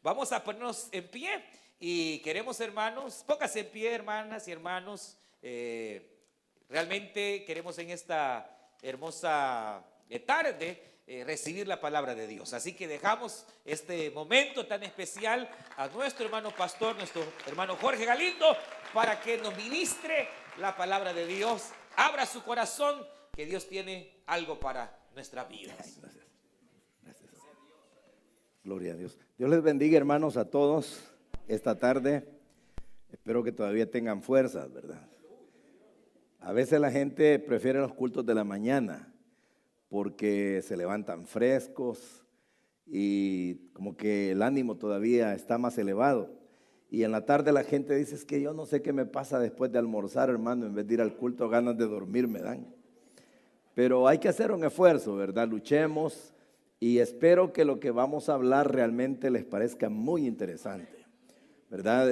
Vamos a ponernos en pie y queremos, hermanos, póngase en pie, hermanas y hermanos. Realmente queremos en esta hermosa tarde recibir la palabra de Dios. Así que dejamos este momento tan especial a nuestro hermano pastor, nuestro hermano Jorge Galindo, para que nos ministre la palabra de Dios. Abra su corazón, que Dios tiene algo para nuestras vidas. Gracias. Gloria a Dios. Dios les bendiga, hermanos, a todos esta tarde. Espero que todavía tengan fuerzas, ¿verdad? A veces la gente prefiere los cultos de la mañana porque se levantan frescos y como que el ánimo todavía está más elevado. Y en la tarde la gente dice, es que yo no sé qué me pasa después de almorzar, hermano, en vez de ir al culto, ganas de dormir me dan. Pero hay que hacer un esfuerzo, ¿verdad? Luchemos y espero que lo que vamos a hablar realmente les parezca muy interesante, ¿verdad?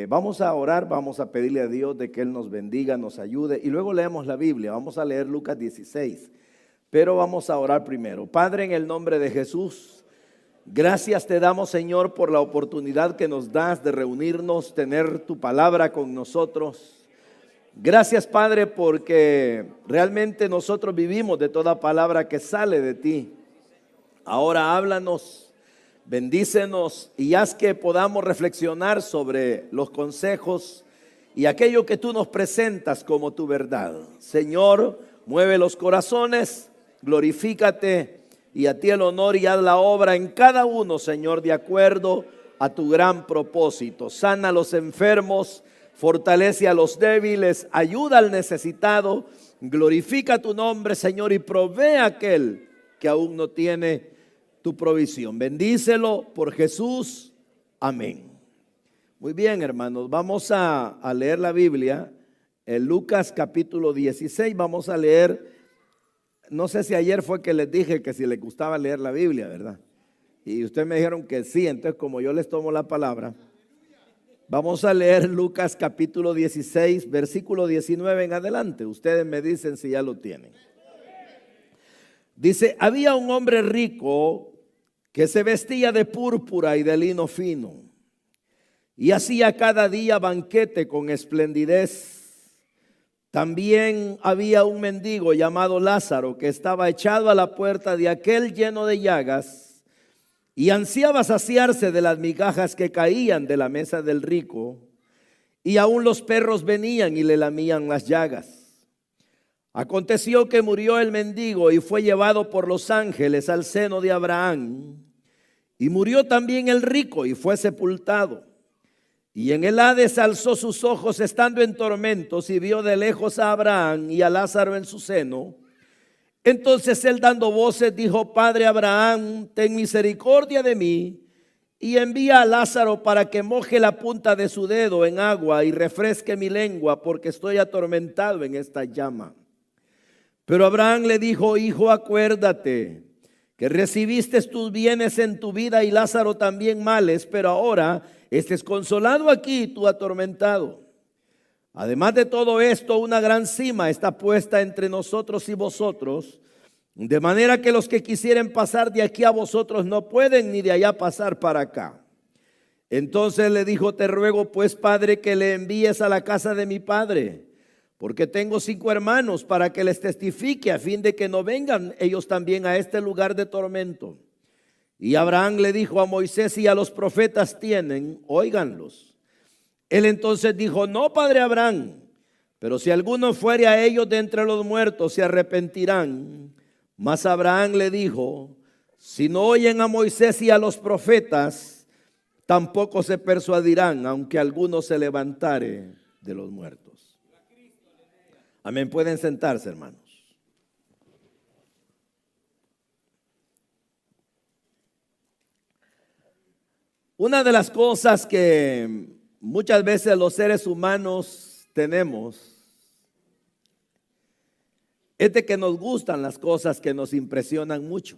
Vamos a orar, vamos a pedirle a Dios de que Él nos bendiga, nos ayude y luego leemos la Biblia. Vamos a leer Lucas 16, pero vamos a orar primero. Padre, en el nombre de Jesús, gracias te damos, Señor, por la oportunidad que nos das de reunirnos, tener tu palabra con nosotros. Gracias, Padre, porque realmente nosotros vivimos de toda palabra que sale de ti. Ahora háblanos, bendícenos y haz que podamos reflexionar sobre los consejos y aquello que tú nos presentas como tu verdad. Señor, mueve los corazones, glorifícate y a ti el honor y haz la obra en cada uno, Señor, de acuerdo a tu gran propósito. Sana a los enfermos, fortalece a los débiles, ayuda al necesitado, glorifica tu nombre, Señor, y provee a aquel que aún no tiene tu provisión. Bendícelo por Jesús. Amén. Muy bien, hermanos, vamos a leer la Biblia en Lucas capítulo 16. Vamos a leer, no sé si ayer fue que les dije que si les gustaba leer la Biblia, ¿verdad? Y ustedes me dijeron que sí, entonces como yo les tomo la palabra, vamos a leer Lucas capítulo 16, versículo 19 en adelante. Ustedes me dicen si ya lo tienen. Dice, había un hombre rico que se vestía de púrpura y de lino fino y hacía cada día banquete con esplendidez. También había un mendigo llamado Lázaro que estaba echado a la puerta de aquel lleno de llagas y ansiaba saciarse de las migajas que caían de la mesa del rico, y aún los perros venían y le lamían las llagas. Aconteció que murió el mendigo y fue llevado por los ángeles al seno de Abraham, y murió también el rico y fue sepultado. Y en el Hades alzó sus ojos estando en tormentos y vio de lejos a Abraham y a Lázaro en su seno. Entonces él, dando voces, dijo, Padre Abraham, ten misericordia de mí y envía a Lázaro para que moje la punta de su dedo en agua y refresque mi lengua, porque estoy atormentado en esta llama. Pero Abraham le dijo, hijo, acuérdate que recibiste tus bienes en tu vida y Lázaro también males, pero ahora estés consolado aquí y tú atormentado. Además de todo esto, una gran sima está puesta entre nosotros y vosotros, de manera que los que quisieren pasar de aquí a vosotros no pueden, ni de allá pasar para acá. Entonces le dijo, te ruego pues, Padre, que le envíes a la casa de mi padre, porque tengo 5 hermanos, para que les testifique, a fin de que no vengan ellos también a este lugar de tormento. Y Abraham le dijo, a Moisés y a los profetas tienen, óiganlos. Él entonces dijo, no, Padre Abraham, pero si alguno fuere a ellos de entre los muertos, se arrepentirán. Mas Abraham le dijo, si no oyen a Moisés y a los profetas, tampoco se persuadirán, aunque alguno se levantare de los muertos. Amén. Pueden sentarse, hermanos. Una de las cosas que muchas veces los seres humanos tenemos es de que nos gustan las cosas que nos impresionan mucho.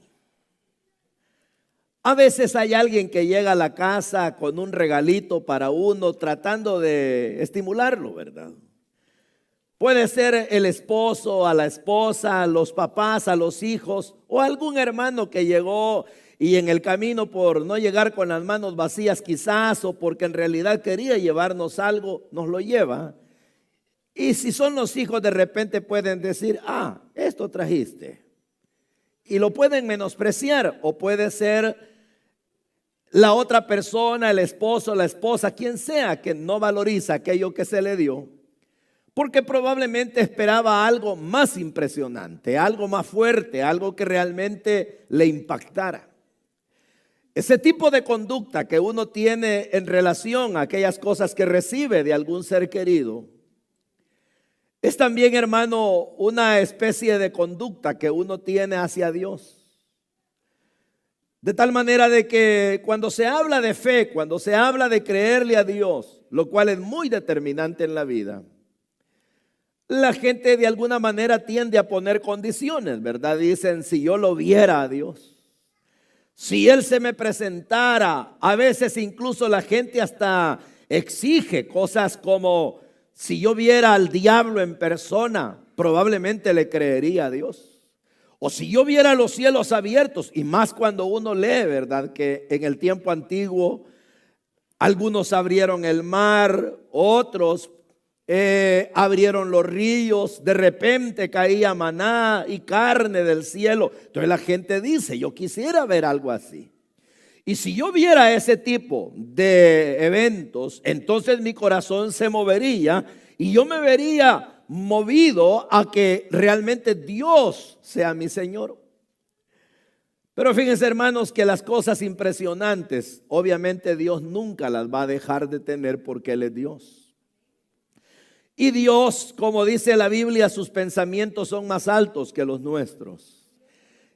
A veces hay alguien que llega a la casa con un regalito para uno tratando de estimularlo, ¿verdad? Puede ser el esposo, a la esposa, a los papás, a los hijos o algún hermano que llegó y en el camino, por no llegar con las manos vacías quizás, o porque en realidad quería llevarnos algo, nos lo lleva. Y si son los hijos, de repente pueden decir, esto trajiste, y lo pueden menospreciar. O puede ser la otra persona, el esposo, la esposa, quien sea, que no valoriza aquello que se le dio, porque probablemente esperaba algo más impresionante, algo más fuerte, algo que realmente le impactara. Ese tipo de conducta que uno tiene en relación a aquellas cosas que recibe de algún ser querido, es también, hermano, una especie de conducta que uno tiene hacia Dios. De tal manera de que cuando se habla de fe, cuando se habla de creerle a Dios, lo cual es muy determinante en la vida, la gente de alguna manera tiende a poner condiciones, ¿verdad? Dicen, si yo lo viera a Dios, si Él se me presentara. A veces incluso la gente hasta exige cosas como, si yo viera al diablo en persona, probablemente le creería a Dios. O si yo viera los cielos abiertos, y más cuando uno lee, ¿verdad?, que en el tiempo antiguo algunos abrieron el mar, otros abrieron los ríos, de repente caía maná y carne del cielo. Entonces la gente dice, yo quisiera ver algo así. Y si yo viera ese tipo de eventos, entonces mi corazón se movería y yo me vería movido a que realmente Dios sea mi Señor. Pero fíjense, hermanos, que las cosas impresionantes, obviamente Dios nunca las va a dejar de tener, porque Él es Dios. Y Dios, como dice la Biblia, sus pensamientos son más altos que los nuestros.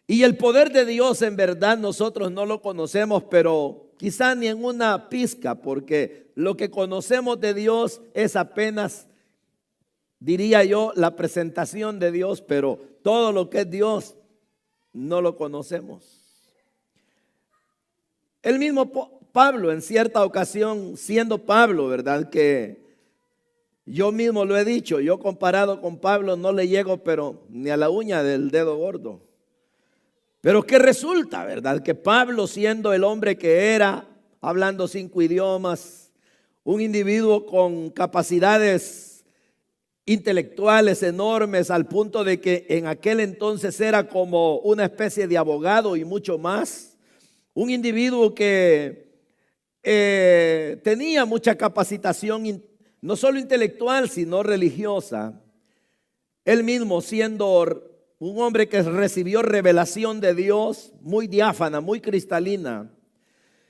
Y el poder de Dios, en verdad, nosotros no lo conocemos, pero quizá ni en una pizca, porque lo que conocemos de Dios es apenas, diría yo, la presentación de Dios, pero todo lo que es Dios no lo conocemos. El mismo Pablo, en cierta ocasión, siendo Pablo, ¿verdad?, que yo mismo lo he dicho, yo comparado con Pablo no le llego pero ni a la uña del dedo gordo. Pero ¿qué resulta, verdad? Que Pablo, siendo el hombre que era, hablando 5 idiomas, un individuo con capacidades intelectuales enormes, al punto de que en aquel entonces era como una especie de abogado y mucho más, un individuo que tenía mucha capacitación, no solo intelectual, sino religiosa. Él mismo, siendo un hombre que recibió revelación de Dios muy diáfana, muy cristalina,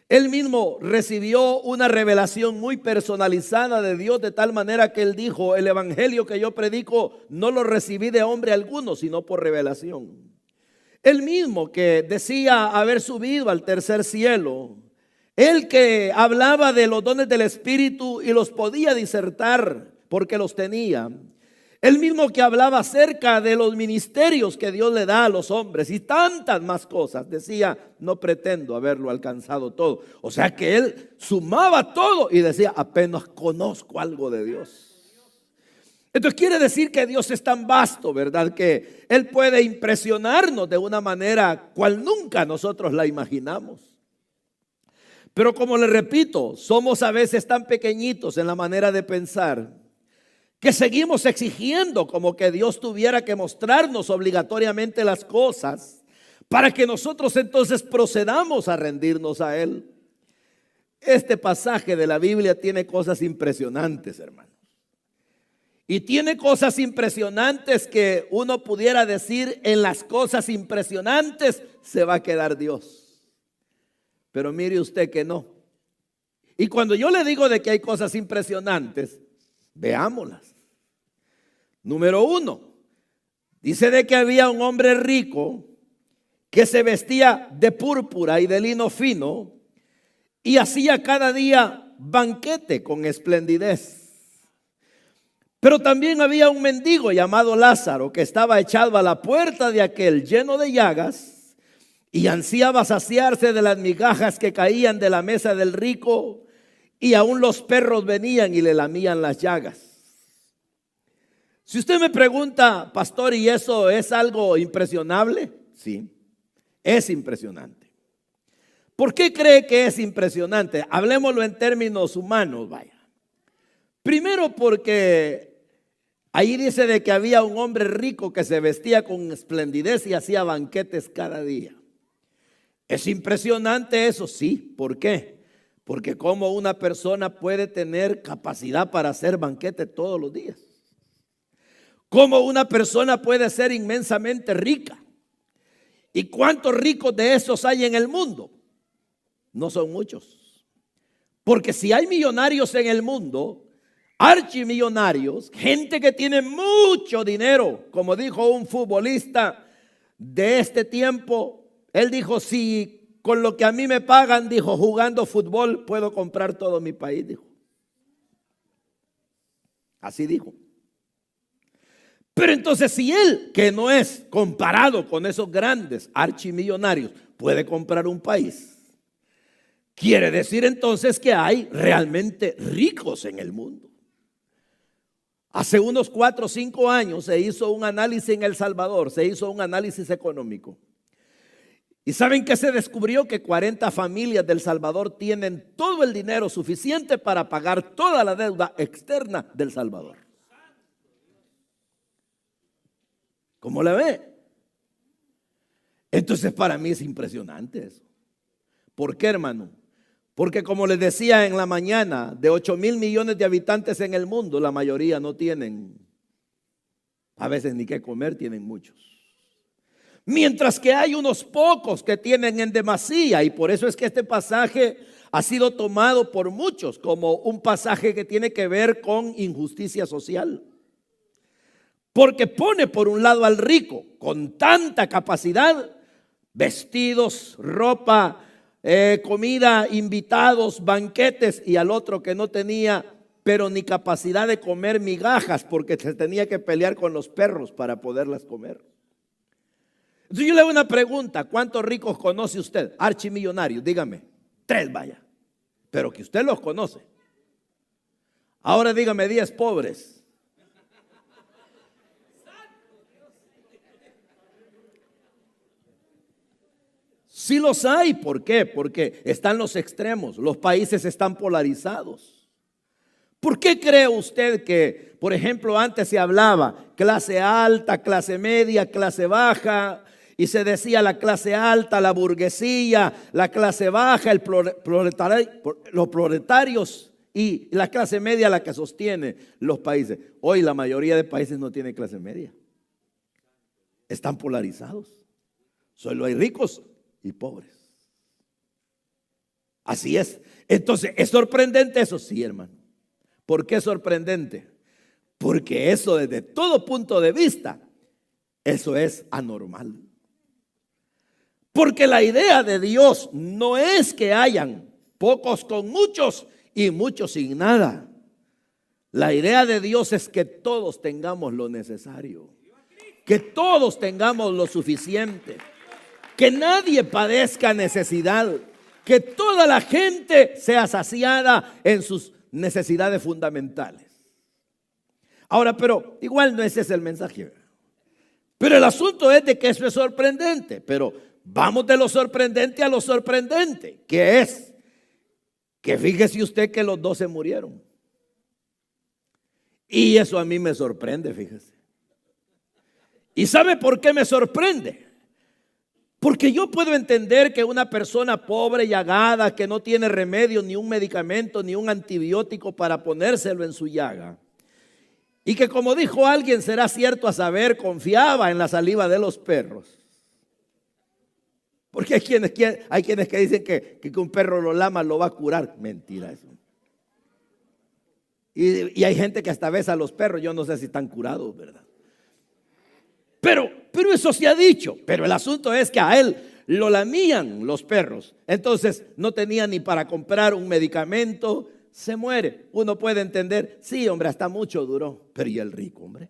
él mismo recibió una revelación muy personalizada de Dios, de tal manera que él dijo, el evangelio que yo predico no lo recibí de hombre alguno, sino por revelación. Él mismo, que decía haber subido al tercer cielo, él que hablaba de los dones del Espíritu y los podía disertar porque los tenía. Él mismo que hablaba acerca de los ministerios que Dios le da a los hombres y tantas más cosas. Decía, no pretendo haberlo alcanzado todo. O sea que él sumaba todo y decía, apenas conozco algo de Dios. Entonces quiere decir que Dios es tan vasto, ¿verdad?, que Él puede impresionarnos de una manera cual nunca nosotros la imaginamos. Pero como le repito, somos a veces tan pequeñitos en la manera de pensar que seguimos exigiendo como que Dios tuviera que mostrarnos obligatoriamente las cosas para que nosotros entonces procedamos a rendirnos a Él. Este pasaje de la Biblia tiene cosas impresionantes, hermanos. Y tiene cosas impresionantes que uno pudiera decir, en las cosas impresionantes se va a quedar Dios. Pero mire usted que no. Y cuando yo le digo de que hay cosas impresionantes, veámoslas. Número 1, dice de que había un hombre rico que se vestía de púrpura y de lino fino y hacía cada día banquete con esplendidez. Pero también había un mendigo llamado Lázaro que estaba echado a la puerta de aquel, lleno de llagas, y ansiaba saciarse de las migajas que caían de la mesa del rico, y aún los perros venían y le lamían las llagas. Si usted me pregunta, pastor, ¿y eso es algo impresionable? Sí, es impresionante. ¿Por qué cree que es impresionante? Hablemoslo en términos humanos, vaya. Primero porque ahí dice de que había un hombre rico que se vestía con esplendidez y hacía banquetes cada día. Es impresionante eso, sí. ¿Por qué? Porque como una persona puede tener capacidad para hacer banquetes todos los días. Cómo una persona puede ser inmensamente rica. ¿Y cuántos ricos de esos hay en el mundo? No son muchos. Porque si hay millonarios en el mundo, archimillonarios, gente que tiene mucho dinero, como dijo un futbolista de este tiempo, él dijo, si con lo que a mí me pagan, dijo, jugando fútbol, puedo comprar todo mi país, dijo. Así dijo. Pero entonces si él, que no es comparado con esos grandes archimillonarios, puede comprar un país, quiere decir entonces que hay realmente ricos en el mundo. Hace unos 4 o 5 años se hizo un análisis en El Salvador, se hizo un análisis económico. ¿Y saben qué se descubrió? Que 40 familias del Salvador tienen todo el dinero suficiente para pagar toda la deuda externa del Salvador. ¿Cómo la ve? Entonces para mí es impresionante eso. ¿Por qué, hermano? Porque como les decía en la mañana, de 8,000 millones de habitantes en el mundo, la mayoría no tienen a veces ni qué comer, tienen muchos. Mientras que hay unos pocos que tienen en demasía, y por eso es que este pasaje ha sido tomado por muchos como un pasaje que tiene que ver con injusticia social. Porque pone por un lado al rico con tanta capacidad, vestidos, ropa, comida, invitados, banquetes, y al otro que no tenía, pero ni capacidad de comer migajas porque se tenía que pelear con los perros para poderlas comer. Entonces yo le hago una pregunta: ¿cuántos ricos conoce usted? Archimillonarios, dígame. 3, vaya, pero que usted los conoce. Ahora dígame 10 pobres. Sí los hay. ¿Por qué? Porque están los extremos. Los países están polarizados. ¿Por qué cree usted que, por ejemplo, antes se hablaba clase alta, clase media, clase baja, y se decía la clase alta, la burguesía, la clase baja, los proletarios, y la clase media la que sostiene los países? Hoy la mayoría de países no tiene clase media. Están polarizados. Solo hay ricos y pobres. Así es. Entonces, ¿es sorprendente eso? Sí, hermano. ¿Por qué es sorprendente? Porque eso, desde todo punto de vista, eso es anormal. Porque la idea de Dios no es que hayan pocos con muchos y muchos sin nada. La idea de Dios es que todos tengamos lo necesario, que todos tengamos lo suficiente, que nadie padezca necesidad, que toda la gente sea saciada en sus necesidades fundamentales. Ahora, pero igual no ese es el mensaje. Pero el asunto es de que eso es sorprendente. Pero vamos de lo sorprendente a lo sorprendente, que es que fíjese usted que los 12 murieron. Y eso a mí me sorprende, fíjese. ¿Y sabe por qué me sorprende? Porque yo puedo entender que una persona pobre, llagada, que no tiene remedio, ni un medicamento, ni un antibiótico para ponérselo en su llaga, y que, como dijo alguien, será cierto a saber, confiaba en la saliva de los perros. Porque hay quienes que dicen que un perro lo lama lo va a curar. Mentira eso. Y hay gente que hasta besa a los perros. Yo no sé si están curados, ¿verdad? Pero eso se ha dicho. Pero el asunto es que a él lo lamían los perros. Entonces no tenía ni para comprar un medicamento. Se muere. Uno puede entender, sí, hombre, hasta mucho duró. Pero ¿y el rico, hombre?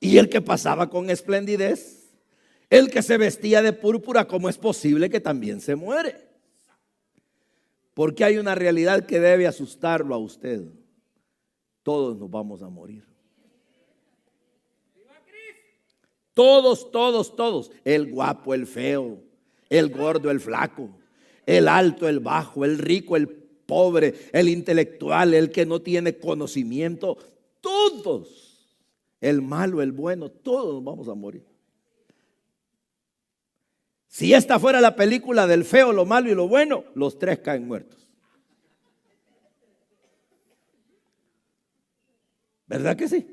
¿Y el que pasaba con esplendidez? El que se vestía de púrpura, ¿cómo es posible que también se muere? Porque hay una realidad que debe asustarlo a usted. Todos nos vamos a morir. Todos. El guapo, el feo, el gordo, el flaco, el alto, el bajo, el rico, el pobre, el intelectual, el que no tiene conocimiento, todos, el malo, el bueno, todos nos vamos a morir. Si esta fuera la película del feo, lo malo y lo bueno, los tres caen muertos. ¿Verdad que sí?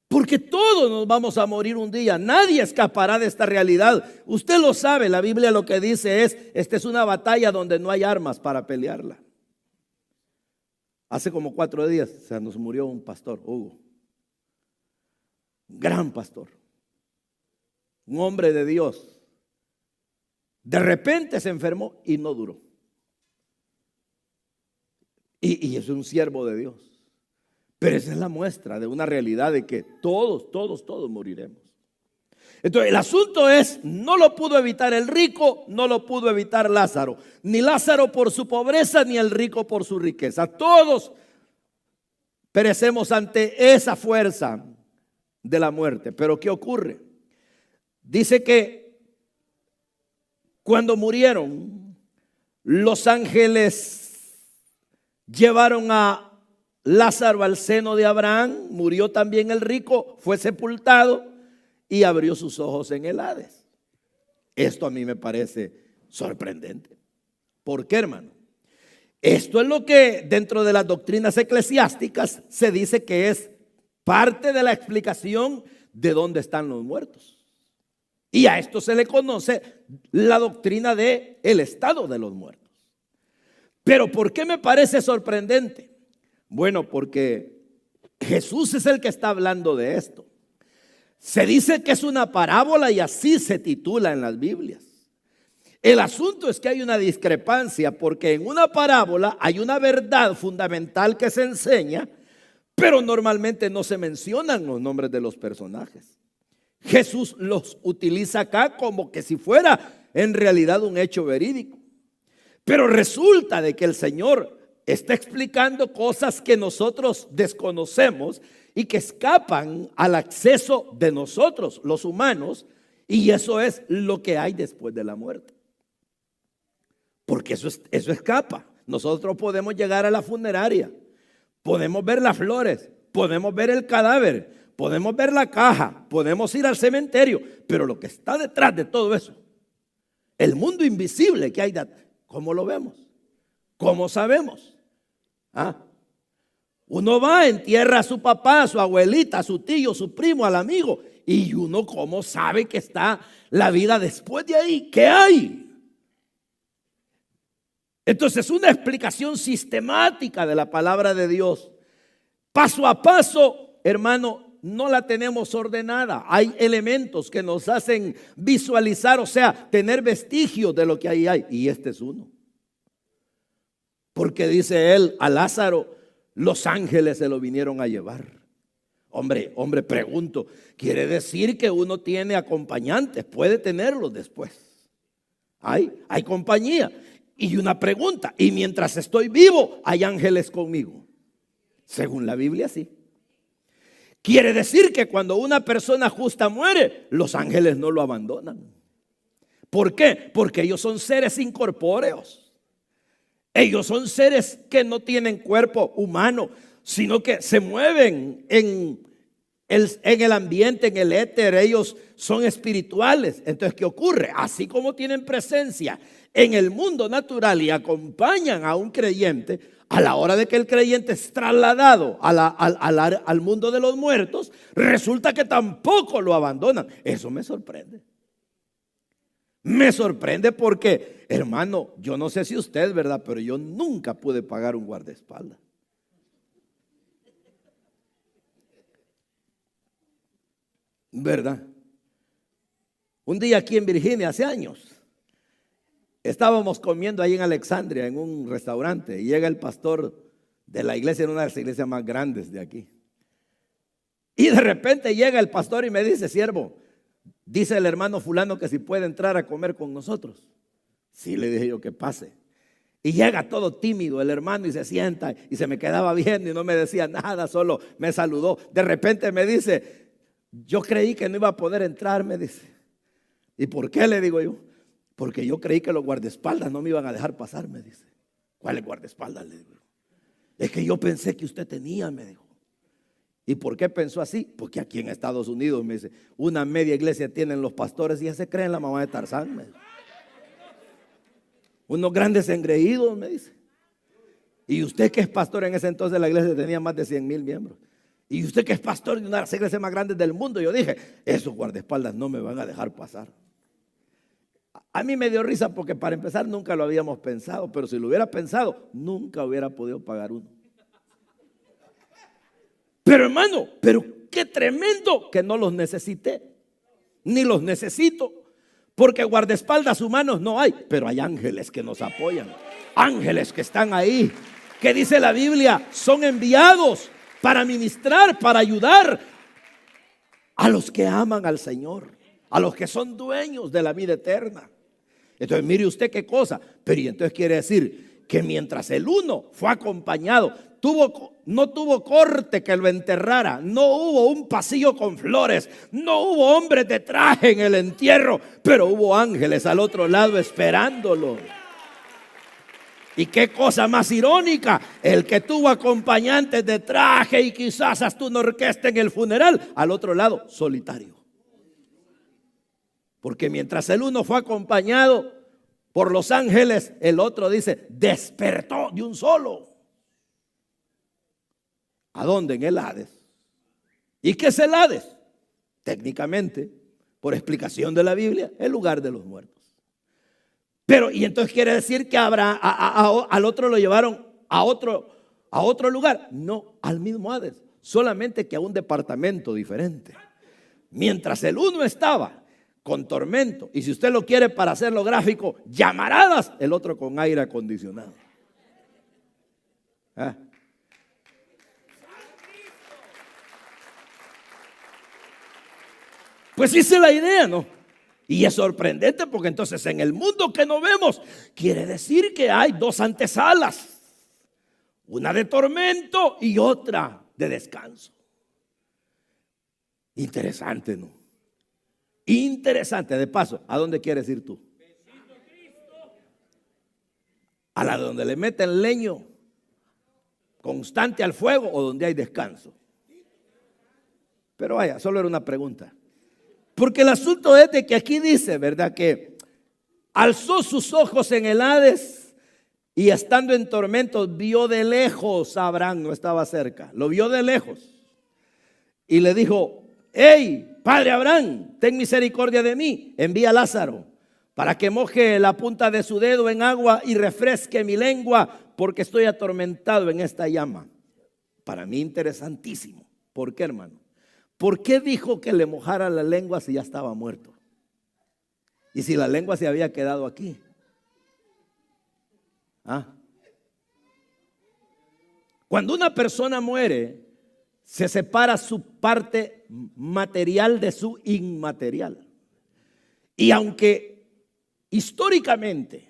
Porque todos nos vamos a morir un día. Nadie escapará de esta realidad. Usted lo sabe, la Biblia lo que dice es, esta es una batalla donde no hay armas para pelearla. Hace como 4 días se nos murió un pastor, Hugo. Un gran pastor. Un hombre de Dios. De repente se enfermó y no duró. Y es un siervo de Dios. Pero esa es la muestra de una realidad de que todos moriremos. Entonces el asunto es, no lo pudo evitar el rico, no lo pudo evitar Lázaro. Ni Lázaro por su pobreza, ni el rico por su riqueza. Todos perecemos ante esa fuerza de la muerte. Pero ¿qué ocurre? Dice que cuando murieron, los ángeles llevaron a Lázaro al seno de Abraham, murió también el rico, fue sepultado y abrió sus ojos en el Hades. Esto a mí me parece sorprendente. ¿Por qué, hermano? Esto es lo que dentro de las doctrinas eclesiásticas se dice que es parte de la explicación de dónde están los muertos. Y a esto se le conoce la doctrina de el estado de los muertos. Pero ¿por qué me parece sorprendente? Bueno, porque Jesús es el que está hablando de esto. Se dice que es una parábola y así se titula en las Biblias. El asunto es que hay una discrepancia porque en una parábola hay una verdad fundamental que se enseña, pero normalmente no se mencionan los nombres de los personajes. Jesús los utiliza acá como que si fuera en realidad un hecho verídico. Pero resulta de que el Señor está explicando cosas que nosotros desconocemos y que escapan al acceso de nosotros, los humanos, y eso es lo que hay después de la muerte. Porque eso escapa. Nosotros podemos llegar a la funeraria, podemos ver las flores, podemos ver el cadáver, podemos ver la caja, podemos ir al cementerio, pero lo que está detrás de todo eso, el mundo invisible que hay detrás, ¿cómo lo vemos? ¿Cómo sabemos? Uno va, entierra a su papá, a su abuelita, a su tío, a su primo, al amigo. Y uno, ¿cómo sabe que está la vida después de ahí? ¿Qué hay? Entonces, una explicación sistemática de la palabra de Dios, paso a paso, hermano, no la tenemos ordenada. Hay elementos que nos hacen visualizar, o sea, tener vestigios de lo que ahí hay. Y este es uno. Porque dice él, a Lázaro, los ángeles se lo vinieron a llevar. Hombre, pregunto, ¿quiere decir que uno tiene acompañantes? Puede tenerlos después. Hay compañía. Y una pregunta, ¿y mientras estoy vivo hay ángeles conmigo? Según la Biblia, sí. Quiere decir que cuando una persona justa muere, los ángeles no lo abandonan. ¿Por qué? Porque ellos son seres incorpóreos. Ellos son seres que no tienen cuerpo humano, sino que se mueven en el ambiente, en el éter. Ellos son espirituales. Entonces, ¿qué ocurre? Así como tienen presencia en el mundo natural y acompañan a un creyente, a la hora de que el creyente es trasladado al mundo de los muertos, resulta que tampoco lo abandonan. Eso me sorprende. Me sorprende porque, hermano, yo no sé si usted, ¿verdad? Pero yo nunca pude pagar un guardaespaldas. ¿Verdad? Un día aquí en Virginia, hace años, estábamos comiendo ahí en Alexandria, en un restaurante, y llega el pastor de la iglesia, en una de las iglesias más grandes de aquí. Y de repente llega el pastor y me dice, siervo, dice el hermano fulano que si puede entrar a comer con nosotros. Sí, le dije yo que pase. Y llega todo tímido el hermano y se sienta y se me quedaba viendo y no me decía nada, solo me saludó. De repente me dice, yo creí que no iba a poder entrar, me dice, ¿Y por qué? Le digo yo. Porque yo creí que los guardaespaldas no me iban a dejar pasar, me dice. ¿Cuáles guardaespaldas? Le digo. Es que yo pensé que usted tenía, me dijo. ¿Y por qué pensó así? Porque aquí en Estados Unidos, me dice, una media iglesia tienen los pastores y ya se creen la mamá de Tarzán, me dice. Unos grandes engreídos, me dice. Y usted que es pastor, en ese entonces la iglesia tenía más de 100,000 miembros. Y usted que es pastor de una de las iglesias más grandes del mundo, yo dije, esos guardaespaldas no me van a dejar pasar. A mí me dio risa porque para empezar nunca lo habíamos pensado, pero si lo hubiera pensado, nunca hubiera podido pagar uno. Pero hermano, pero qué tremendo que no los necesité, ni los necesito, porque guardaespaldas humanos no hay, pero hay ángeles que nos apoyan, ángeles que están ahí, que dice la Biblia, son enviados para ministrar, para ayudar a los que aman al Señor, a los que son dueños de la vida eterna. Entonces mire usted qué cosa, pero y entonces quiere decir que mientras el uno fue acompañado, no tuvo corte que lo enterrara, no hubo un pasillo con flores, no hubo hombres de traje en el entierro, pero hubo ángeles al otro lado esperándolo. Y qué cosa más irónica, el que tuvo acompañantes de traje y quizás hasta una orquesta en el funeral, al otro lado solitario. Porque mientras el uno fue acompañado por los ángeles, el otro dice, despertó de un solo. ¿A dónde? En el Hades. ¿Y qué es el Hades? Técnicamente, por explicación de la Biblia, el lugar de los muertos. Pero, y entonces quiere decir que al otro lo llevaron a otro lugar. No, al mismo Hades, solamente que a un departamento diferente. Mientras el uno estaba con tormento, y si usted lo quiere para hacerlo gráfico, llamaradas, el otro con aire acondicionado. ¿Ah? Pues esa es la idea, ¿no? Y es sorprendente porque entonces en el mundo que no vemos, quiere decir que hay dos antesalas. Una de tormento y otra de descanso. Interesante, ¿no? Interesante. De paso, ¿a dónde quieres ir tú? ¿A la donde le meten leño constante al fuego o donde hay descanso? Pero vaya, solo era una pregunta. Porque el asunto es de que aquí dice, ¿verdad? Que alzó sus ojos en el Hades y estando en tormentos vio de lejos a Abraham, no estaba cerca, lo vio de lejos. Y le dijo, hey, padre Abraham, ten misericordia de mí, envía a Lázaro para que moje la punta de su dedo en agua y refresque mi lengua porque estoy atormentado en esta llama. Para mí interesantísimo. ¿Por qué, hermano? ¿Por qué dijo que le mojara la lengua si ya estaba muerto? Y si la lengua se había quedado aquí. Cuando una persona muere, se separa su parte material de su inmaterial. Y aunque históricamente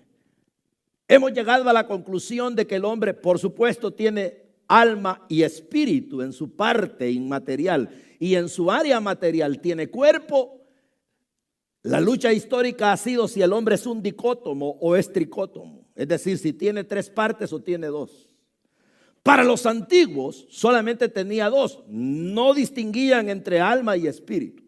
hemos llegado a la conclusión de que el hombre, por supuesto, tiene alma y espíritu en su parte inmaterial y en su área material tiene cuerpo, la lucha histórica ha sido si el hombre es un dicótomo o es tricótomo, es decir, si tiene tres partes o tiene dos. Para los antiguos solamente tenía dos, no distinguían entre alma y espíritu.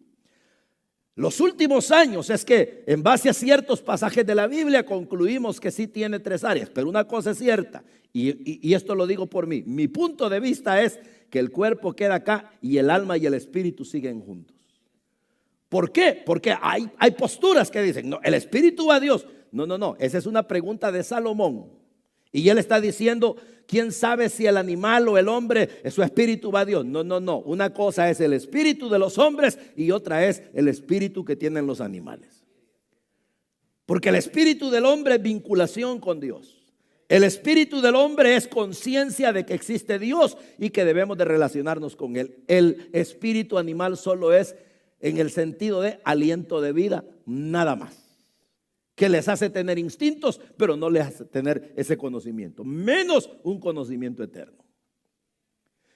Los últimos años es que en base a ciertos pasajes de la Biblia concluimos que sí tiene tres áreas, pero una cosa es cierta y esto lo digo por mí, mi punto de vista es que el cuerpo queda acá y el alma y el espíritu siguen juntos. ¿Por qué? Porque hay posturas que dicen, no, el espíritu va a Dios. No, esa es una pregunta de Salomón y él está diciendo, ¿quién sabe si el animal o el hombre, su espíritu va a Dios? No, una cosa es el espíritu de los hombres y otra es el espíritu que tienen los animales. Porque el espíritu del hombre es vinculación con Dios. El espíritu del hombre es conciencia de que existe Dios y que debemos de relacionarnos con Él. El espíritu animal solo es en el sentido de aliento de vida, nada más. Que les hace tener instintos, pero no les hace tener ese conocimiento, menos un conocimiento eterno.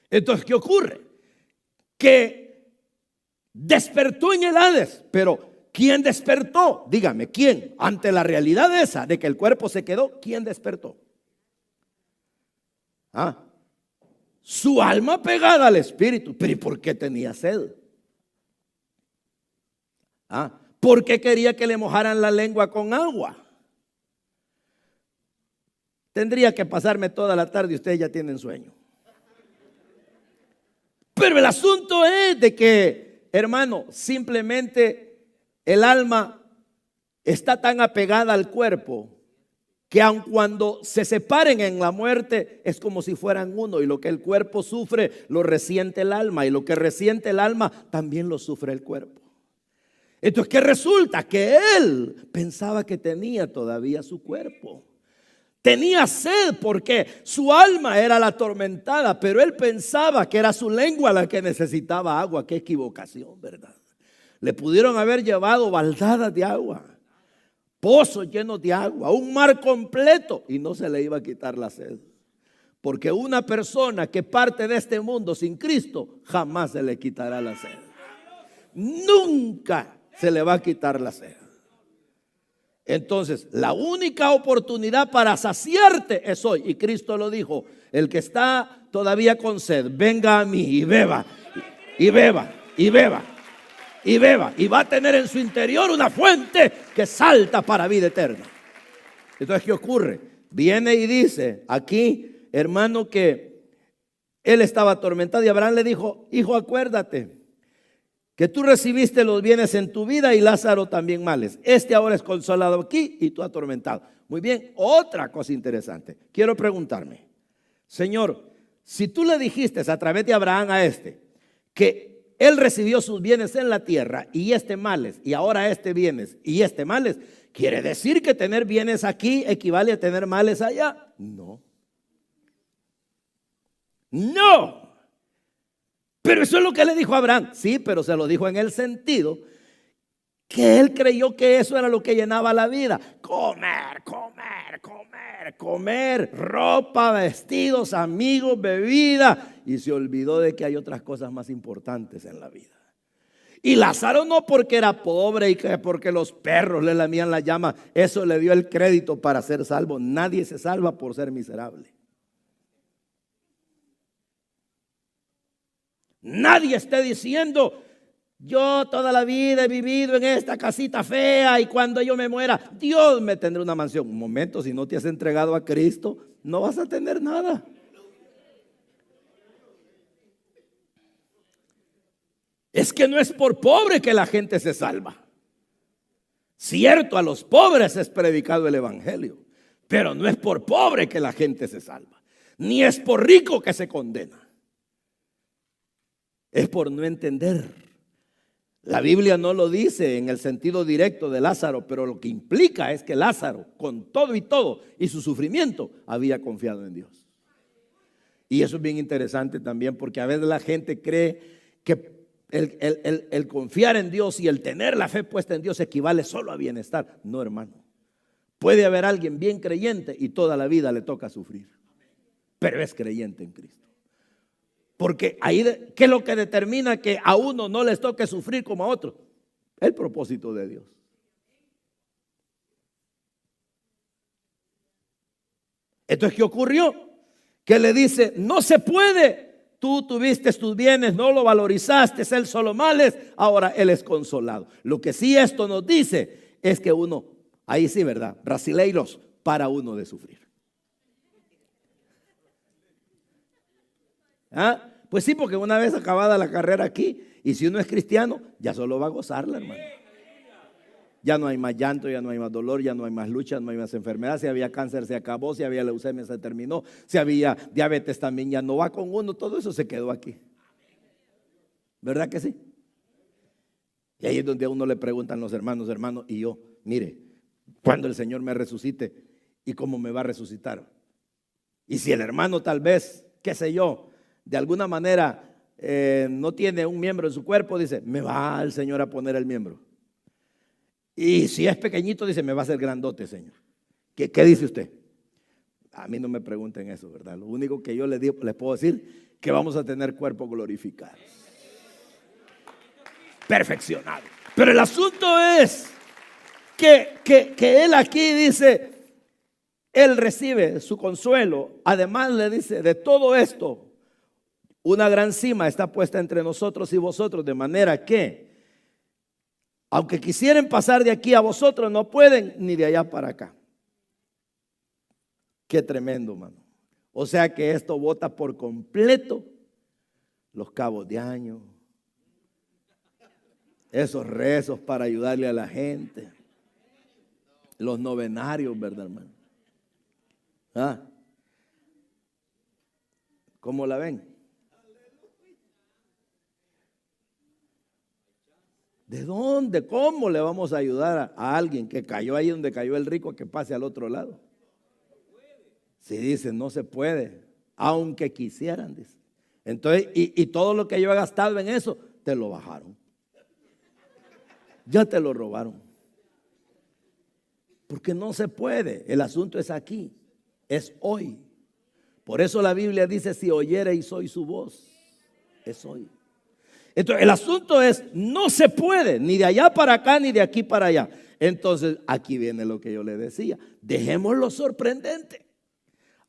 Entonces, ¿qué ocurre? Que despertó en el Hades, pero ¿quién despertó? Dígame, ¿quién? Ante la realidad esa de que el cuerpo se quedó, ¿quién despertó? Su alma pegada al espíritu. Pero ¿y por qué tenía sed? ¿Por qué quería que le mojaran la lengua con agua? Tendría que pasarme toda la tarde y ustedes ya tienen sueño. Pero el asunto es de que, hermano, simplemente el alma está tan apegada al cuerpo que aun cuando se separen en la muerte es como si fueran uno, y lo que el cuerpo sufre lo resiente el alma, y lo que resiente el alma también lo sufre el cuerpo. Entonces, ¿qué resulta? Que él pensaba que tenía todavía su cuerpo. Tenía sed porque su alma era la atormentada, pero él pensaba que era su lengua la que necesitaba agua. Qué equivocación, ¿verdad? Le pudieron haber llevado baldadas de agua, pozos llenos de agua, un mar completo, y no se le iba a quitar la sed. Porque una persona que parte de este mundo sin Cristo, jamás se le quitará la sed. Nunca se le va a quitar la sed. Entonces, la única oportunidad para saciarte es hoy. Y Cristo lo dijo: el que está todavía con sed, venga a mí y beba, y beba, y beba, y beba. Y va a tener en su interior una fuente que salta para vida eterna. Entonces, ¿qué ocurre? Viene y dice aquí, hermano, que él estaba atormentado, y Abraham le dijo: hijo, acuérdate que tú recibiste los bienes en tu vida y Lázaro también males. Este ahora es consolado aquí y tú atormentado. Muy bien, otra cosa interesante. Quiero preguntarme, Señor, si tú le dijiste a través de Abraham a este que él recibió sus bienes en la tierra y este males, y ahora este bienes y este males, ¿quiere decir que tener bienes aquí equivale a tener males allá? No. No. Pero eso es lo que le dijo a Abraham. Sí, pero se lo dijo en el sentido que él creyó que eso era lo que llenaba la vida. Comer, comer, comer, comer, ropa, vestidos, amigos, bebida. Y se olvidó de que hay otras cosas más importantes en la vida. Y Lázaro no porque era pobre y que porque los perros le lamían la llama, eso le dio el crédito para ser salvo. Nadie se salva por ser miserable. Nadie esté diciendo: yo toda la vida he vivido en esta casita fea y cuando yo me muera, Dios me tendrá una mansión. Un momento, si no te has entregado a Cristo, no vas a tener nada. Es que no es por pobre que la gente se salva. Cierto, a los pobres es predicado el evangelio, pero no es por pobre que la gente se salva, ni es por rico que se condena. Es por no entender. La Biblia no lo dice en el sentido directo de Lázaro, pero lo que implica es que Lázaro, con todo y su sufrimiento, había confiado en Dios. Y eso es bien interesante también, porque a veces la gente cree que el confiar en Dios y el tener la fe puesta en Dios equivale solo a bienestar. No, hermano. Puede haber alguien bien creyente y toda la vida le toca sufrir, pero es creyente en Cristo. Porque ahí, ¿qué es lo que determina que a uno no les toque sufrir como a otro? El propósito de Dios. Entonces, ¿qué ocurrió? Que le dice: no se puede. Tú tuviste tus bienes, no lo valorizaste, él solo males, ahora él es consolado. Lo que sí esto nos dice es que uno, ahí sí, ¿verdad? Brasileiros, para uno de sufrir. Pues sí, porque una vez acabada la carrera aquí, y si uno es cristiano, ya solo va a gozarla, hermano. Ya no hay más llanto, ya no hay más dolor, ya no hay más lucha, no hay más enfermedad. Si había cáncer se acabó, si había leucemia se terminó, si había diabetes también ya no va con uno, todo eso se quedó aquí. ¿Verdad que sí? Y ahí es donde a uno le preguntan los hermanos: hermano, y yo, mire, cuando el Señor me resucite, ¿y cómo me va a resucitar? Y si el hermano tal vez, qué sé yo, de alguna manera no tiene un miembro en su cuerpo, dice: me va el Señor a poner el miembro. Y si es pequeñito, dice: me va a hacer grandote, Señor. ¿Qué dice usted? A mí no me pregunten eso, ¿verdad? Lo único que yo les puedo decir, que vamos a tener cuerpo glorificado, perfeccionado. Pero el asunto es que él aquí dice, él recibe su consuelo. Además le dice, de todo esto, una gran cima está puesta entre nosotros y vosotros, de manera que, aunque quisieran pasar de aquí a vosotros, no pueden, ni de allá para acá. Qué tremendo, mano. O sea que esto bota por completo los cabos de año, esos rezos para ayudarle a la gente, los novenarios, ¿verdad, hermano? ¿Ah? ¿Cómo la ven? ¿De dónde? ¿Cómo le vamos a ayudar a alguien que cayó ahí donde cayó el rico a que pase al otro lado? Si dicen, no se puede, aunque quisieran, dice. Entonces, y todo lo que yo he gastado en eso, te lo bajaron. Ya te lo robaron. Porque no se puede. El asunto es aquí, es hoy. Por eso la Biblia dice, si oyereis hoy su voz, es hoy. Entonces, el asunto es, no se puede, ni de allá para acá, ni de aquí para allá. Entonces, aquí viene lo que yo le decía. Dejémoslo sorprendente.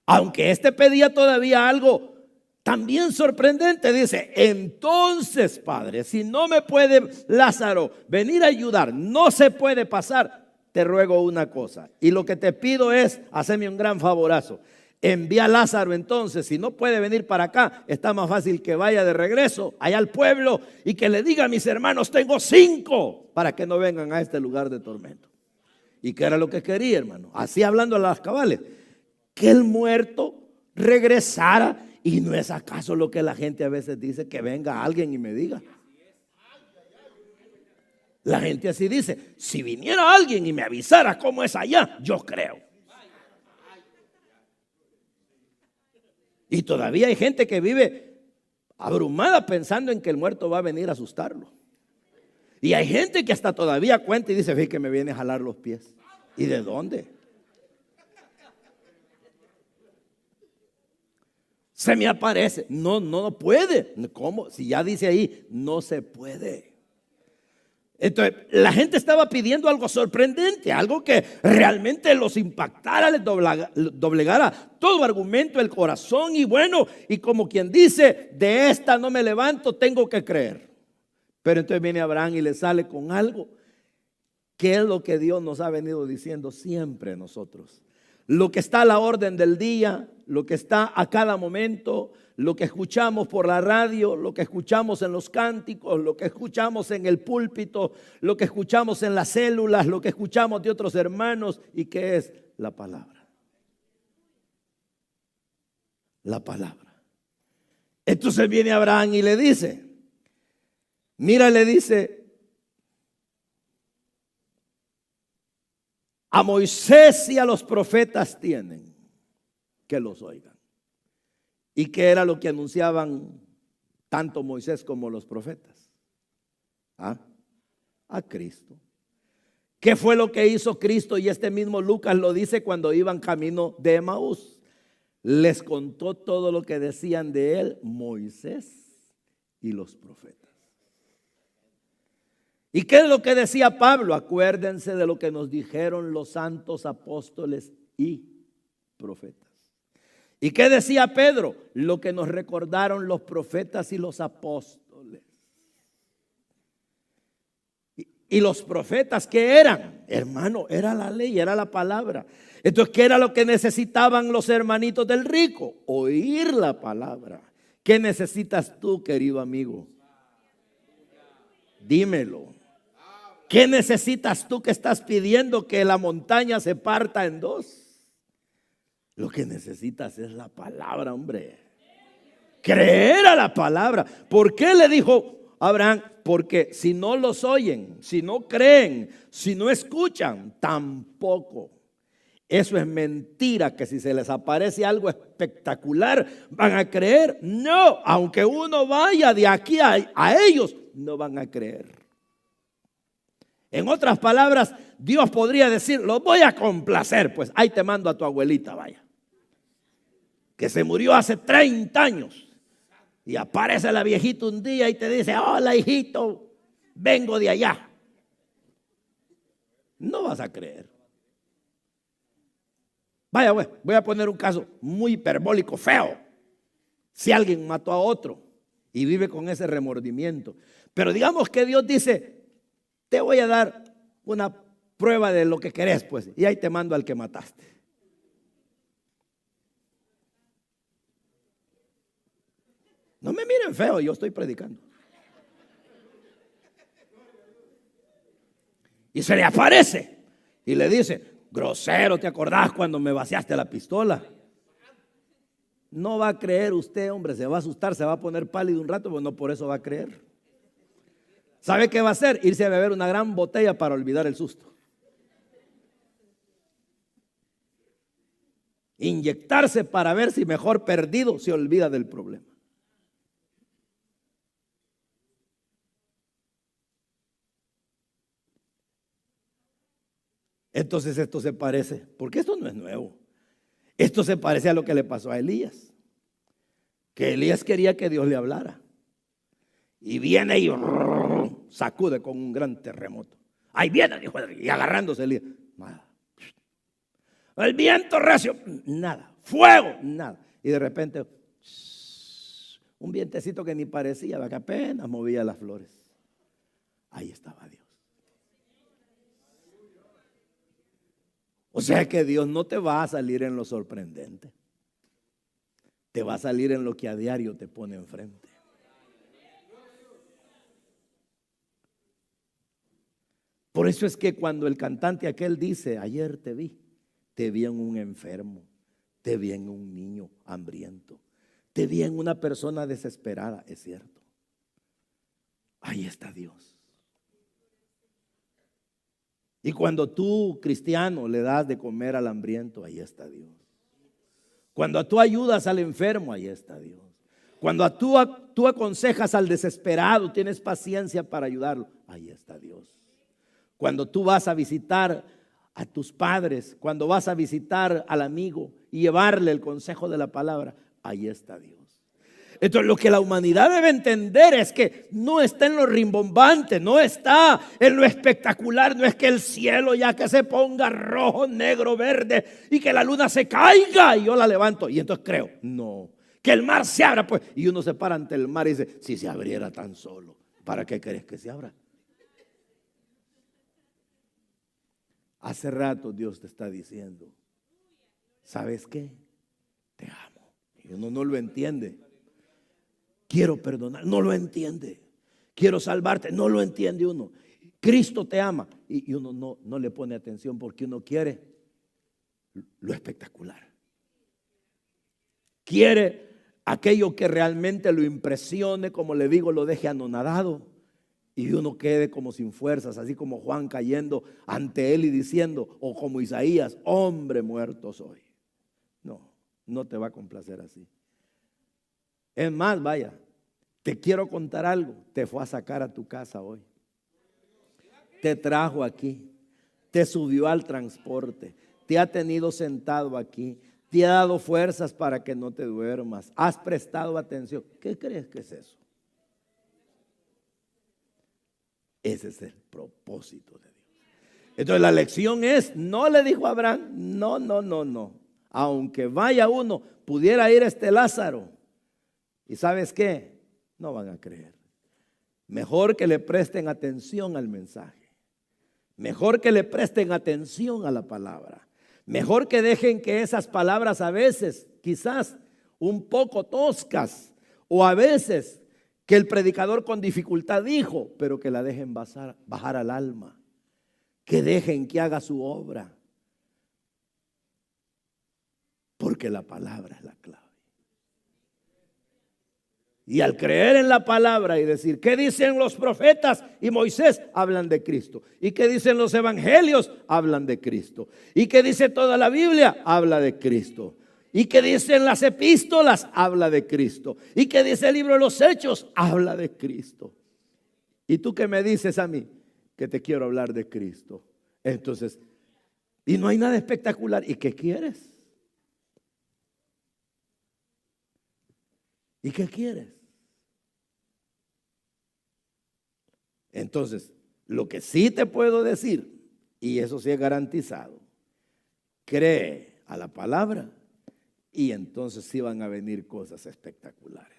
Aunque este pedía todavía algo también sorprendente, dice, entonces, Padre, si no me puede Lázaro venir a ayudar, no se puede pasar, te ruego una cosa. Y lo que te pido es, haceme un gran favorazo. Envía a Lázaro entonces, si no puede venir para acá, está más fácil que vaya de regreso allá al pueblo y que le diga a mis hermanos, tengo 5, para que no vengan a este lugar de tormento. ¿Y qué era lo que quería, hermano? Así hablando a las cabales, que el muerto regresara. ¿Y no es acaso lo que la gente a veces dice? Que venga alguien y me diga. La gente así dice, si viniera alguien y me avisara cómo es allá, yo creo. Y todavía hay gente que vive abrumada pensando en que el muerto va a venir a asustarlo. Y hay gente que hasta todavía cuenta y dice, fíjate que me viene a jalar los pies. ¿Y de dónde? Se me aparece. No puede. ¿Cómo? Si ya dice ahí, no se puede. Entonces, la gente estaba pidiendo algo sorprendente, algo que realmente los impactara, les doblegara todo argumento del corazón. Y bueno, y como quien dice, de esta no me levanto, tengo que creer. Pero entonces viene Abraham y le sale con algo que es lo que Dios nos ha venido diciendo siempre a nosotros. Lo que está a la orden del día, lo que está a cada momento, lo que escuchamos por la radio, lo que escuchamos en los cánticos, lo que escuchamos en el púlpito, lo que escuchamos en las células, lo que escuchamos de otros hermanos, y que es la palabra. La palabra. Entonces viene Abraham y le dice, mira, le dice, a Moisés y a los profetas tienen que los oigan. ¿Y qué era lo que anunciaban tanto Moisés como los profetas? A Cristo. ¿Qué fue lo que hizo Cristo? Y este mismo Lucas lo dice cuando iban camino de Emaús. Les contó todo lo que decían de él Moisés y los profetas. ¿Y qué es lo que decía Pablo? Acuérdense de lo que nos dijeron los santos apóstoles y profetas. ¿Y qué decía Pedro? Lo que nos recordaron los profetas y los apóstoles. ¿Y los profetas qué eran? Hermano, era la ley, era la palabra. Entonces, ¿qué era lo que necesitaban los hermanitos del rico? Oír la palabra. ¿Qué necesitas tú, querido amigo? Dímelo. ¿Qué necesitas tú que estás pidiendo que la montaña se parta en dos? Lo que necesitas es la palabra, hombre. Creer a la palabra. ¿Por qué le dijo Abraham? Porque si no los oyen, si no creen, si no escuchan, tampoco. Eso es mentira, que si se les aparece algo espectacular, van a creer. No, aunque uno vaya de aquí a ellos, no van a creer. En otras palabras, Dios podría decir, los voy a complacer, pues ahí te mando a tu abuelita, vaya, que se murió hace 30 años. Y aparece la viejita un día y te dice, hola hijito, vengo de allá. no vas a creer. Vaya, voy a poner un caso muy hiperbólico, feo. Si alguien mató a otro y vive con ese remordimiento, pero digamos que Dios dice, te voy a dar una prueba de lo que querés, pues, y ahí te mando al que mataste. No me miren feo, yo estoy predicando. Y se le aparece y le dice, grosero, ¿te acordás cuando me vaciaste la pistola? No va a creer usted, hombre, se va a asustar, se va a poner pálido un rato, pero no por eso va a creer. ¿Sabe qué va a hacer? Irse a beber una gran botella para olvidar el susto. Inyectarse para ver si mejor perdido se olvida del problema. Entonces esto se parece, porque esto no es nuevo. Esto se parece a lo que le pasó a Elías. Que Elías quería que Dios le hablara. Y viene y sacude con un gran terremoto. Ahí viene, dijo, y agarrándose Elías. Nada. El viento recio, nada. Fuego, nada. Y de repente, un vientecito que ni parecía, que apenas movía las flores. Ahí estaba Dios. O sea que Dios no te va a salir en lo sorprendente. Te va a salir en lo que a diario te pone enfrente. Por eso es que cuando el cantante aquel dice, ayer te vi en un enfermo, te vi en un niño hambriento, te vi en una persona desesperada, es cierto. Ahí está Dios. Y cuando tú, cristiano, le das de comer al hambriento, ahí está Dios. Cuando tú ayudas al enfermo, ahí está Dios. Cuando tú aconsejas al desesperado, tienes paciencia para ayudarlo, ahí está Dios. Cuando tú vas a visitar a tus padres, cuando vas a visitar al amigo y llevarle el consejo de la palabra, ahí está Dios. Entonces lo que la humanidad debe entender es que no está en lo rimbombante, no está en lo espectacular, no es que el cielo ya que se ponga rojo, negro, verde y que la luna se caiga y yo la levanto y entonces creo, no, que el mar se abra pues, y uno se para ante el mar y dice, si se abriera tan solo, ¿para qué crees que se abra? Hace rato Dios te está diciendo, ¿sabes qué? Te amo. Y uno no lo entiende. Quiero perdonar, no lo entiende. Quiero salvarte, no lo entiende uno. Cristo te ama y uno no le pone atención porque uno quiere lo espectacular. Quiere aquello que realmente lo impresione, como le digo, lo deje anonadado y uno quede como sin fuerzas, así como Juan cayendo ante él y diciendo, o como Isaías, hombre muerto soy. No te va a complacer así. Es más, vaya, te quiero contar algo. Te fue a sacar a tu casa hoy. Te trajo aquí. Te subió al transporte. Te ha tenido sentado aquí. Te ha dado fuerzas para que no te duermas. Has prestado atención. ¿Qué crees que es eso? Ese es el propósito de Dios. Entonces la lección es, no le dijo a Abraham, no. Aunque vaya uno, pudiera ir este Lázaro. ¿Y sabes qué? No van a creer. Mejor que le presten atención al mensaje. Mejor que le presten atención a la palabra. Mejor que dejen que esas palabras a veces, quizás un poco toscas, o a veces que el predicador con dificultad dijo, pero que la dejen bajar al alma. Que dejen que haga su obra. Porque la palabra es la clave. Y al creer en la palabra y decir, ¿qué dicen los profetas y Moisés? Hablan de Cristo. ¿Y qué dicen los evangelios? Hablan de Cristo. ¿Y qué dice toda la Biblia? Habla de Cristo. ¿Y qué dicen las epístolas? Habla de Cristo. ¿Y qué dice el libro de los Hechos? Habla de Cristo. ¿Y tú qué me dices a mí? Que te quiero hablar de Cristo. Entonces, y no hay nada espectacular. ¿Y qué quieres? ¿Y qué quieres? Entonces, lo que sí te puedo decir y eso sí es garantizado, cree a la palabra y entonces sí van a venir cosas espectaculares.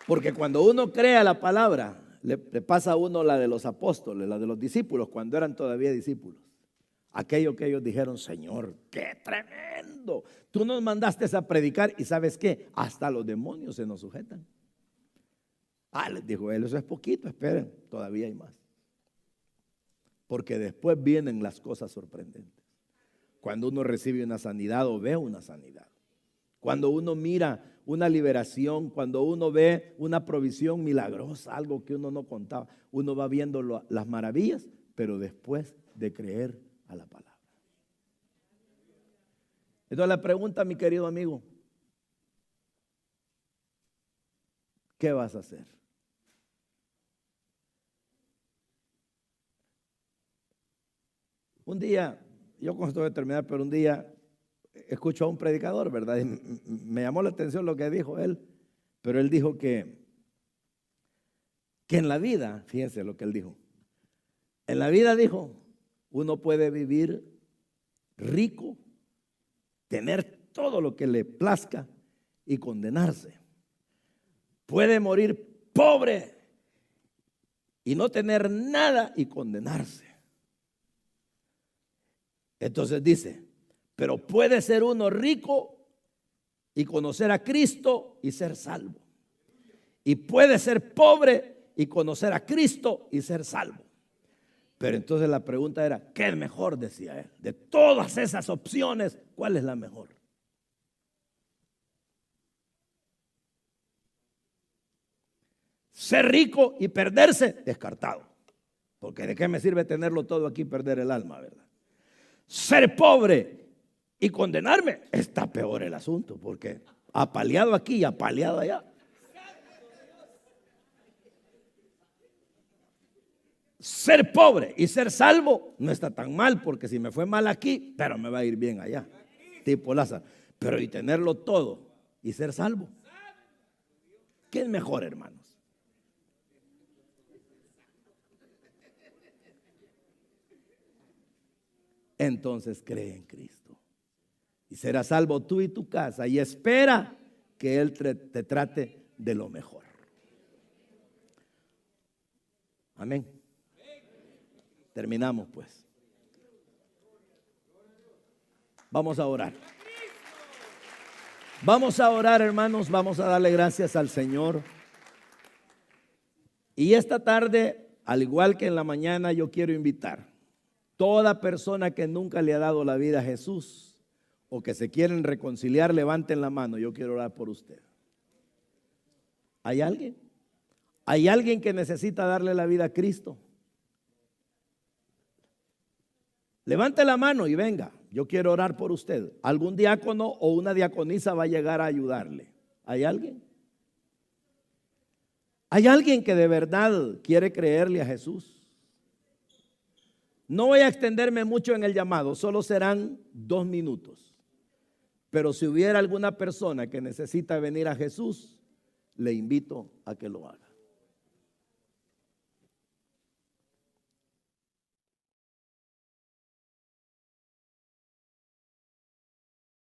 Porque cuando uno cree a la palabra, le pasa a uno la de los apóstoles, la de los discípulos, cuando eran todavía discípulos. Aquello que ellos dijeron: Señor, qué tremendo. Tú nos mandaste a predicar y ¿sabes qué? Hasta los demonios se nos sujetan. Les dijo él, eso es poquito, esperen, todavía hay más. Porque después vienen las cosas sorprendentes. Cuando uno recibe una sanidad o ve una sanidad. Cuando uno mira una liberación, cuando uno ve una provisión milagrosa, algo que uno no contaba, uno va viendo las maravillas, pero después de creer a la palabra. Entonces la pregunta, mi querido amigo, ¿qué vas a hacer? Un día, yo con esto voy a terminar, pero un día escucho a un predicador, ¿verdad? Y me llamó la atención lo que dijo él, pero él dijo que en la vida, fíjense lo que él dijo, en la vida, dijo, uno puede vivir rico, tener todo lo que le plazca y condenarse. Puede morir pobre y no tener nada y condenarse. Entonces dice, pero puede ser uno rico y conocer a Cristo y ser salvo. Y puede ser pobre y conocer a Cristo y ser salvo. Pero entonces la pregunta era, ¿qué es mejor? Decía él. De todas esas opciones, ¿cuál es la mejor? Ser rico y perderse, descartado. Porque ¿de qué me sirve tenerlo todo aquí y perder el alma, verdad? Ser pobre y condenarme, está peor el asunto, porque apaleado aquí y apaleado allá. Ser pobre y ser salvo no está tan mal, porque si me fue mal aquí, pero me va a ir bien allá, tipo Lázaro. Pero y tenerlo todo y ser salvo, ¿qué es mejor, hermanos? Entonces cree en Cristo y serás salvo tú y tu casa, y espera que Él te trate de lo mejor. Amén. Terminamos pues. Vamos a orar. Vamos a orar, hermanos, vamos a darle gracias al Señor. Y esta tarde, al igual que en la mañana, yo quiero invitar toda persona que nunca le ha dado la vida a Jesús o que se quieren reconciliar, levanten la mano. Yo quiero orar por usted. ¿Hay alguien? ¿Hay alguien que necesita darle la vida a Cristo? Levante la mano y venga. Yo quiero orar por usted. Algún diácono o una diaconisa va a llegar a ayudarle. ¿Hay alguien? ¿Hay alguien que de verdad quiere creerle a Jesús? No voy a extenderme mucho en el llamado, solo serán 2 minutos. Pero si hubiera alguna persona que necesita venir a Jesús, le invito a que lo haga.